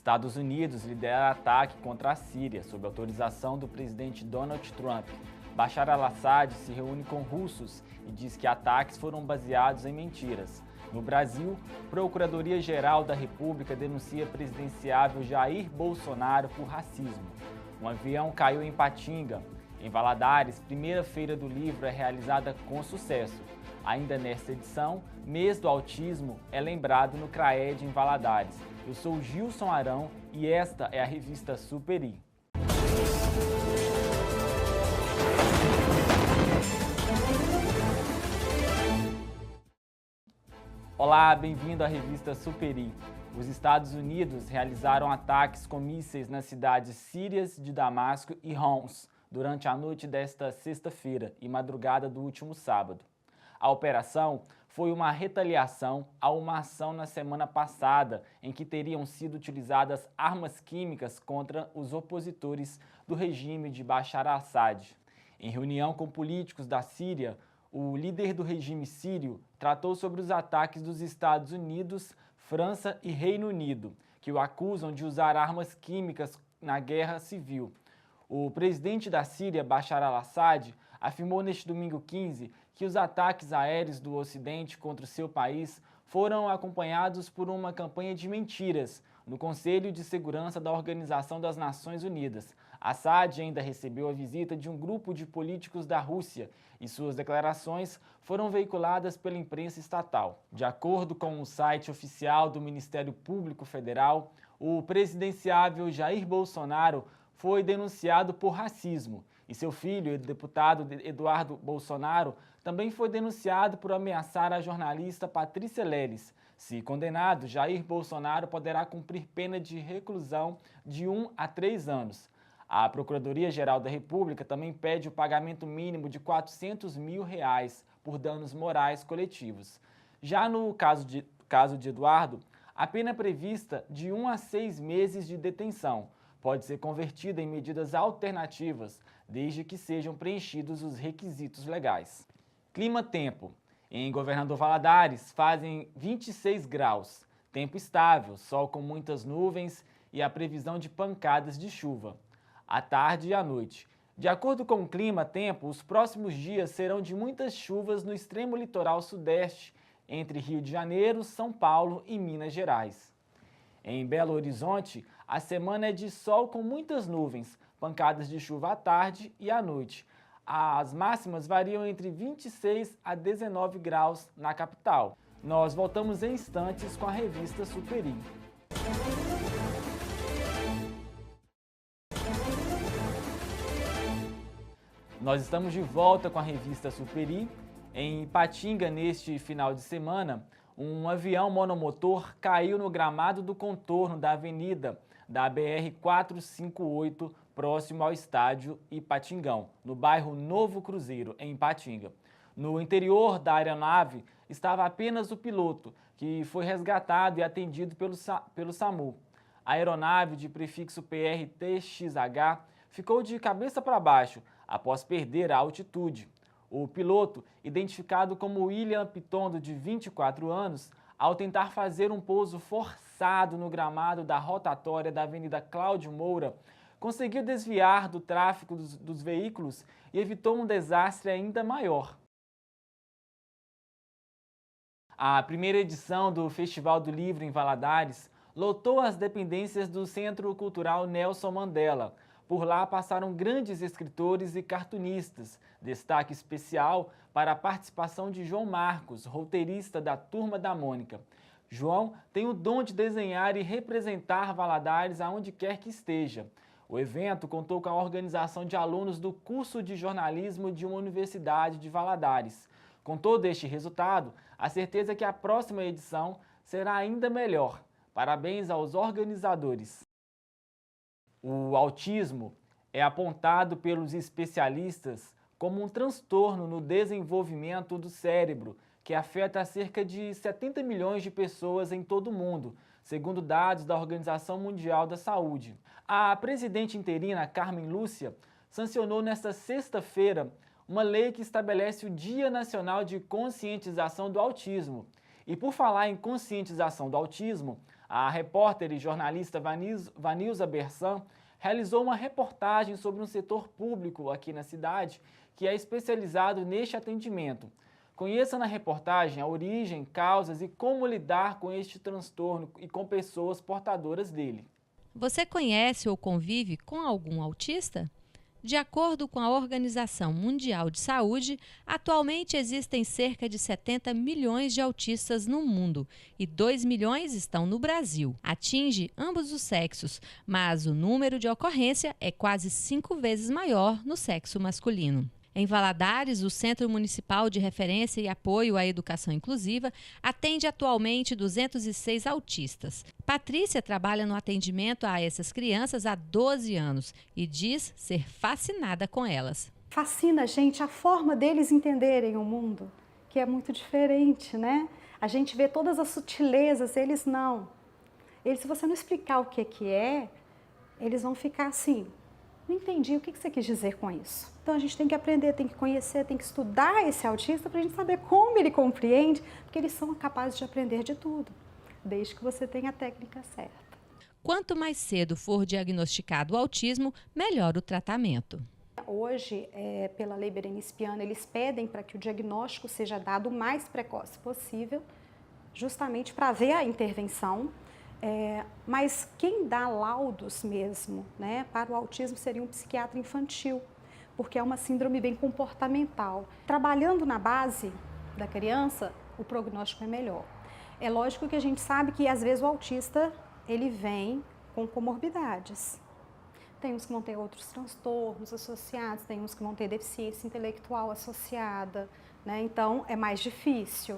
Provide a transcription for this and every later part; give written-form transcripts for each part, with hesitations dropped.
Estados Unidos lidera ataque contra a Síria sob autorização do presidente Donald Trump. Bashar al-Assad se reúne com russos e diz que ataques foram baseados em mentiras. No Brasil, Procuradoria-Geral da República denuncia presidenciável Jair Bolsonaro por racismo. Um avião caiu em Patinga. Em Valadares, primeira feira do livro é realizada com sucesso. Ainda nesta edição, Mês do Autismo é lembrado no CRAED em Valadares. Eu sou Gilson Arão e esta é a revista Superi. Olá, bem-vindo à revista Superi. Os Estados Unidos realizaram ataques com mísseis nas cidades sírias de Damasco e Homs durante a noite desta sexta-feira e madrugada do último sábado. A operação foi uma retaliação a uma ação na semana passada em que teriam sido utilizadas armas químicas contra os opositores do regime de Bashar al-Assad. Em reunião com políticos da Síria, o líder do regime sírio tratou sobre os ataques dos Estados Unidos, França e Reino Unido, que o acusam de usar armas químicas na guerra civil. O presidente da Síria, Bashar al-Assad, afirmou neste domingo 15 que os ataques aéreos do Ocidente contra o seu país foram acompanhados por uma campanha de mentiras no Conselho de Segurança da Organização das Nações Unidas. Assad ainda recebeu a visita de um grupo de políticos da Rússia e suas declarações foram veiculadas pela imprensa estatal. De acordo com o site oficial do Ministério Público Federal, o presidenciável Jair Bolsonaro foi denunciado por racismo e seu filho, o deputado Eduardo Bolsonaro, também foi denunciado por ameaçar a jornalista Patrícia Leles. Se condenado, Jair Bolsonaro poderá cumprir pena de reclusão de 1 a 3 anos. A Procuradoria-Geral da República também pede o pagamento mínimo de R$400 mil por danos morais coletivos. Já no caso de Eduardo, a pena é prevista de 1 a 6 meses de detenção. Pode ser convertida em medidas alternativas, desde que sejam preenchidos os requisitos legais. Clima-tempo. Em Governador Valadares, fazem 26 graus. Tempo estável, sol com muitas nuvens e a previsão de pancadas de chuva. À tarde e à noite. De acordo com o clima-tempo, os próximos dias serão de muitas chuvas no extremo litoral sudeste, entre Rio de Janeiro, São Paulo e Minas Gerais. Em Belo Horizonte, a semana é de sol com muitas nuvens, pancadas de chuva à tarde e à noite. As máximas variam entre 26 a 19 graus na capital. Nós voltamos em instantes com a revista Superi. Nós estamos de volta com a revista Superi. Em Patinga, neste final de semana, um avião monomotor caiu no gramado do contorno da avenida da BR-458, próximo ao estádio Ipatingão, no bairro Novo Cruzeiro, em Ipatinga. No interior da aeronave estava apenas o piloto, que foi resgatado e atendido pelo SAMU. A aeronave de prefixo PRTXH ficou de cabeça para baixo após perder a altitude. O piloto, identificado como William Pitondo, de 24 anos, ao tentar fazer um pouso forçado no gramado da rotatória da Avenida Cláudio Moura, conseguiu desviar do tráfego dos veículos e evitou um desastre ainda maior. A primeira edição do Festival do Livro em Valadares lotou as dependências do Centro Cultural Nelson Mandela. Por lá passaram grandes escritores e cartunistas. Destaque especial para a participação de João Marcos, roteirista da Turma da Mônica. João tem o dom de desenhar e representar Valadares aonde quer que esteja. O evento contou com a organização de alunos do curso de jornalismo de uma universidade de Valadares. Com todo este resultado, a certeza é que a próxima edição será ainda melhor. Parabéns aos organizadores. O autismo é apontado pelos especialistas como um transtorno no desenvolvimento do cérebro, que afeta cerca de 70 milhões de pessoas em todo o mundo, segundo dados da Organização Mundial da Saúde. A presidente interina, Carmen Lúcia, sancionou nesta sexta-feira uma lei que estabelece o Dia Nacional de Conscientização do Autismo. E por falar em conscientização do autismo, A repórter e jornalista Vanilza Bersan realizou uma reportagem sobre um setor público aqui na cidade que é especializado neste atendimento. Conheça na reportagem a origem, causas e como lidar com este transtorno e com pessoas portadoras dele. Você conhece ou convive com algum autista? De acordo com a Organização Mundial de Saúde, atualmente existem cerca de 70 milhões de autistas no mundo e 2 milhões estão no Brasil. Atinge ambos os sexos, mas o número de ocorrência é quase 5 vezes maior no sexo masculino. Em Valadares, o Centro Municipal de Referência e Apoio à Educação Inclusiva atende atualmente 206 autistas. Patrícia trabalha no atendimento a essas crianças há 12 anos e diz ser fascinada com elas. Fascina, gente, a forma deles entenderem o mundo, que é muito diferente, né? A gente vê todas as sutilezas, eles não. Eles, se você não explicar o que é, eles vão ficar assim. Não entendi, o que você quis dizer com isso? Então a gente tem que aprender, tem que conhecer, tem que estudar esse autista para a gente saber como ele compreende, porque eles são capazes de aprender de tudo, desde que você tenha a técnica certa. Quanto mais cedo for diagnosticado o autismo, melhor o tratamento. Hoje, pela Lei Berenice Piana, eles pedem para que o diagnóstico seja dado o mais precoce possível, justamente para ver a intervenção. Mas quem dá laudos mesmo, né, para o autismo seria um psiquiatra infantil, porque é uma síndrome bem comportamental. Trabalhando na base da criança, o prognóstico é melhor. É lógico que a gente sabe que às vezes o autista ele vem com comorbidades. Tem uns que vão ter outros transtornos associados, tem uns que vão ter deficiência intelectual associada, né? Então é mais difícil.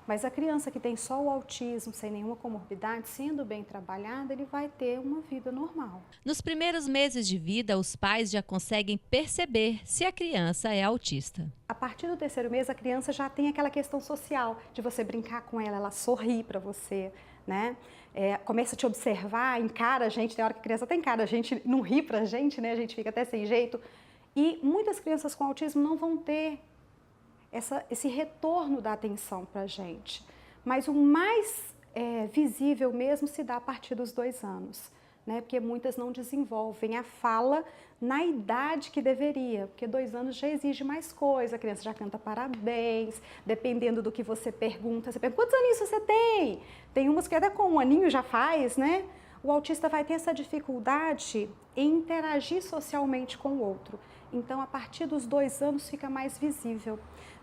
Mas a criança que tem só o autismo, sem nenhuma comorbidade, sendo bem trabalhada, ele vai ter uma vida normal. Nos primeiros meses de vida, os pais já conseguem perceber se a criança é autista. A partir do 3º mês, a criança já tem aquela questão social, de você brincar com ela, ela sorrir para você, né? Começa a te observar, encara a gente, tem hora que a criança até encara a gente, não ri pra gente, né? A gente fica até sem jeito. E muitas crianças com autismo não vão ter esse retorno da atenção para a gente. Mas o mais visível mesmo se dá a partir dos 2 anos, né? Porque muitas não desenvolvem a fala na idade que deveria, porque 2 anos já exige mais coisa, a criança já canta parabéns, dependendo do que você pergunta quantos aninhos você tem? Tem umas que até com 1 aninho já faz, né? O autista vai ter essa dificuldade em interagir socialmente com o outro. Então, a partir dos 2 anos fica mais visível.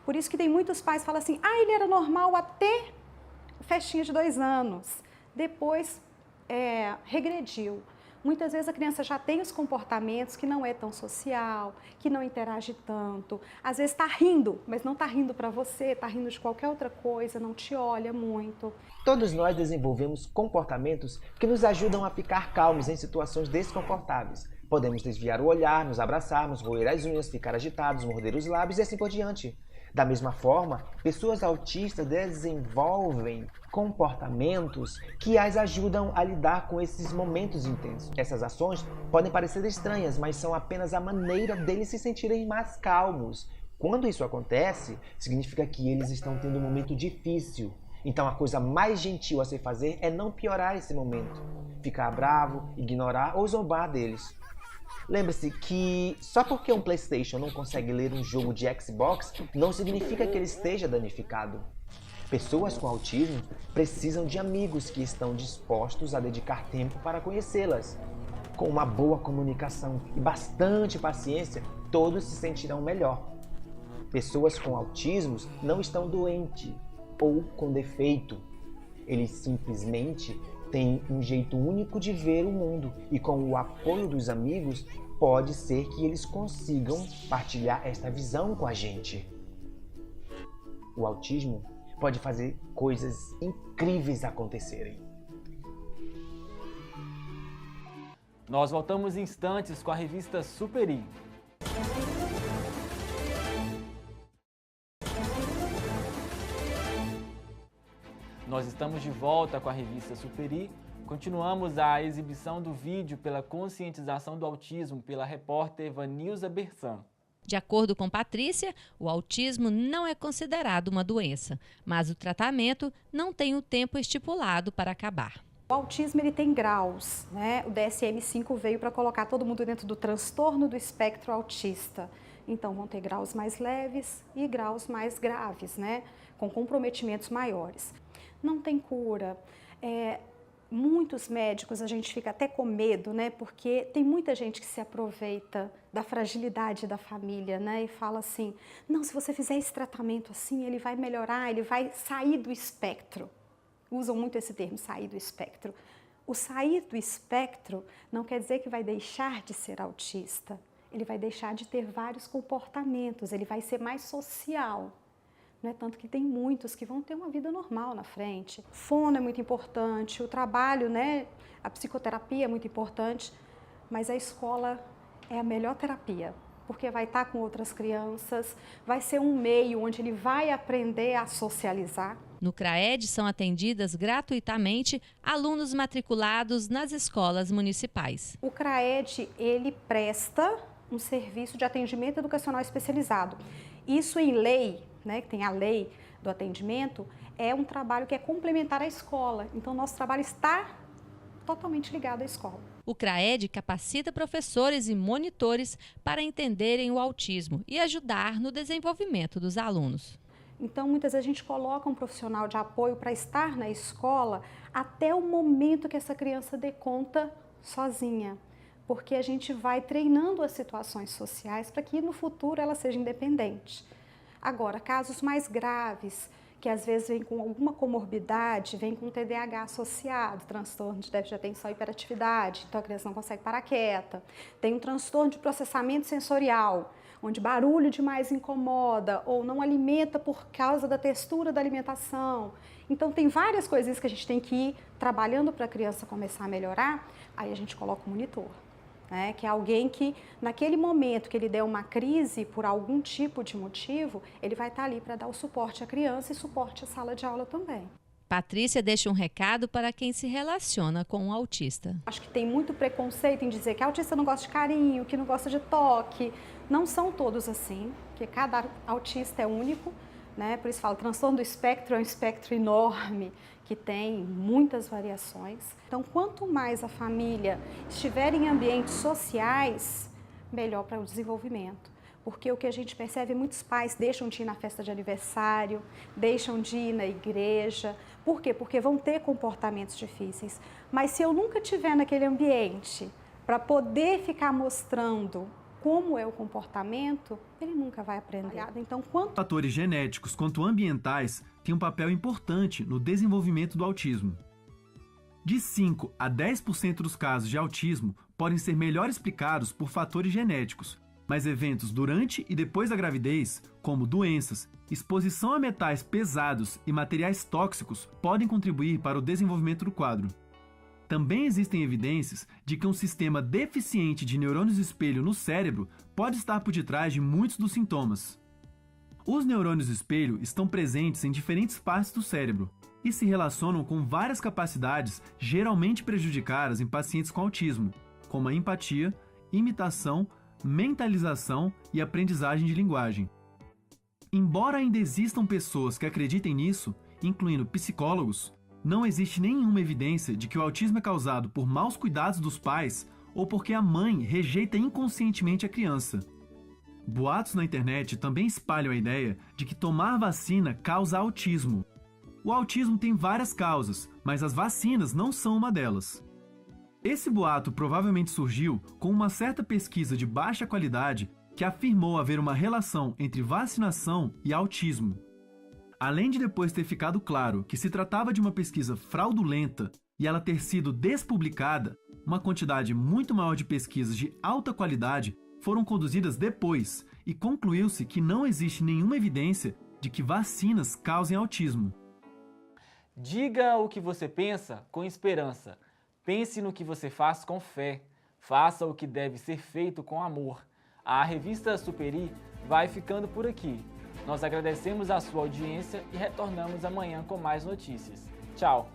Por isso que tem muitos pais que falam assim, ele era normal até festinha de 2 anos. Depois, regrediu. Muitas vezes a criança já tem os comportamentos que não é tão social, que não interage tanto. Às vezes está rindo, mas não está rindo para você, está rindo de qualquer outra coisa, não te olha muito. Todos nós desenvolvemos comportamentos que nos ajudam a ficar calmos em situações desconfortáveis. Podemos desviar o olhar, nos abraçarmos, roer as unhas, ficar agitados, morder os lábios e assim por diante. Da mesma forma, pessoas autistas desenvolvem comportamentos que as ajudam a lidar com esses momentos intensos. Essas ações podem parecer estranhas, mas são apenas a maneira deles se sentirem mais calmos. Quando isso acontece, significa que eles estão tendo um momento difícil. Então a coisa mais gentil a se fazer é não piorar esse momento. Ficar bravo, ignorar ou zombar deles. Lembre-se que só porque um PlayStation não consegue ler um jogo de Xbox, não significa que ele esteja danificado. Pessoas com autismo precisam de amigos que estão dispostos a dedicar tempo para conhecê-las. Com uma boa comunicação e bastante paciência, todos se sentirão melhor. Pessoas com autismo não estão doentes ou com defeito. Eles simplesmente têm um jeito único de ver o mundo e com o apoio dos amigos, pode ser que eles consigam partilhar esta visão com a gente. O autismo pode fazer coisas incríveis acontecerem. Nós voltamos em instantes com a revista Superi. Nós estamos de volta com a revista Superi. Continuamos a exibição do vídeo pela conscientização do autismo pela repórter Vanilza Bersan. De acordo com Patrícia, o autismo não é considerado uma doença, mas o tratamento não tem o tempo estipulado para acabar. O autismo ele tem graus, né? O DSM-5 veio para colocar todo mundo dentro do transtorno do espectro autista. Então vão ter graus mais leves e graus mais graves, né? Com comprometimentos maiores. Não tem cura. Muitos médicos a gente fica até com medo, né? Porque tem muita gente que se aproveita da fragilidade da família, né? E fala assim, não, se você fizer esse tratamento assim, ele vai melhorar, ele vai sair do espectro. Usam muito esse termo, sair do espectro. O sair do espectro não quer dizer que vai deixar de ser autista. Ele vai deixar de ter vários comportamentos, ele vai ser mais social. Né? Tanto que tem muitos que vão ter uma vida normal na frente. Fono é muito importante, o trabalho, né? A psicoterapia é muito importante, mas a escola é a melhor terapia, porque vai estar com outras crianças, vai ser um meio onde ele vai aprender a socializar. No CRAED são atendidas gratuitamente alunos matriculados nas escolas municipais. O CRAED, ele presta um serviço de atendimento educacional especializado. Isso em lei, né, que tem a lei do atendimento, é um trabalho que é complementar à escola. Então, nosso trabalho está totalmente ligado à escola. O CRAED capacita professores e monitores para entenderem o autismo e ajudar no desenvolvimento dos alunos. Então, muitas vezes a gente coloca um profissional de apoio para estar na escola até o momento que essa criança dê conta sozinha, porque a gente vai treinando as situações sociais para que no futuro ela seja independente. Agora, casos mais graves, que às vezes vem com alguma comorbidade, vem com TDAH associado, transtorno de déficit de atenção e hiperatividade, então a criança não consegue parar quieta. Tem um transtorno de processamento sensorial, onde barulho demais incomoda ou não alimenta por causa da textura da alimentação. Então tem várias coisinhas que a gente tem que ir trabalhando para a criança começar a melhorar, aí a gente coloca o monitor. Né, que é alguém que, naquele momento que ele der uma crise por algum tipo de motivo, ele vai estar ali para dar o suporte à criança e suporte à sala de aula também. Patrícia deixa um recado para quem se relaciona com um autista. Acho que tem muito preconceito em dizer que autista não gosta de carinho, que não gosta de toque. Não são todos assim, porque cada autista é único, né? Por isso falo, transtorno do espectro é um espectro enorme, que tem muitas variações. Então, quanto mais a família estiver em ambientes sociais, melhor para o desenvolvimento. Porque o que a gente percebe, muitos pais deixam de ir na festa de aniversário, deixam de ir na igreja. Por quê? Porque vão ter comportamentos difíceis. Mas se eu nunca estiver naquele ambiente para poder ficar mostrando como é o comportamento, ele nunca vai aprender. Então, fatores genéticos quanto ambientais têm um papel importante no desenvolvimento do autismo. De 5 a 10% dos casos de autismo podem ser melhor explicados por fatores genéticos, mas eventos durante e depois da gravidez, como doenças, exposição a metais pesados e materiais tóxicos, podem contribuir para o desenvolvimento do quadro. Também existem evidências de que um sistema deficiente de neurônios espelho no cérebro pode estar por detrás de muitos dos sintomas. Os neurônios espelho estão presentes em diferentes partes do cérebro e se relacionam com várias capacidades geralmente prejudicadas em pacientes com autismo, como a empatia, imitação, mentalização e aprendizagem de linguagem. Embora ainda existam pessoas que acreditem nisso, incluindo psicólogos, não existe nenhuma evidência de que o autismo é causado por maus cuidados dos pais ou porque a mãe rejeita inconscientemente a criança. Boatos na internet também espalham a ideia de que tomar vacina causa autismo. O autismo tem várias causas, mas as vacinas não são uma delas. Esse boato provavelmente surgiu com uma certa pesquisa de baixa qualidade que afirmou haver uma relação entre vacinação e autismo. Além de depois ter ficado claro que se tratava de uma pesquisa fraudulenta e ela ter sido despublicada, uma quantidade muito maior de pesquisas de alta qualidade foram conduzidas depois e concluiu-se que não existe nenhuma evidência de que vacinas causem autismo. Diga o que você pensa com esperança. Pense no que você faz com fé. Faça o que deve ser feito com amor. A revista Superi vai ficando por aqui. Nós agradecemos a sua audiência e retornamos amanhã com mais notícias. Tchau!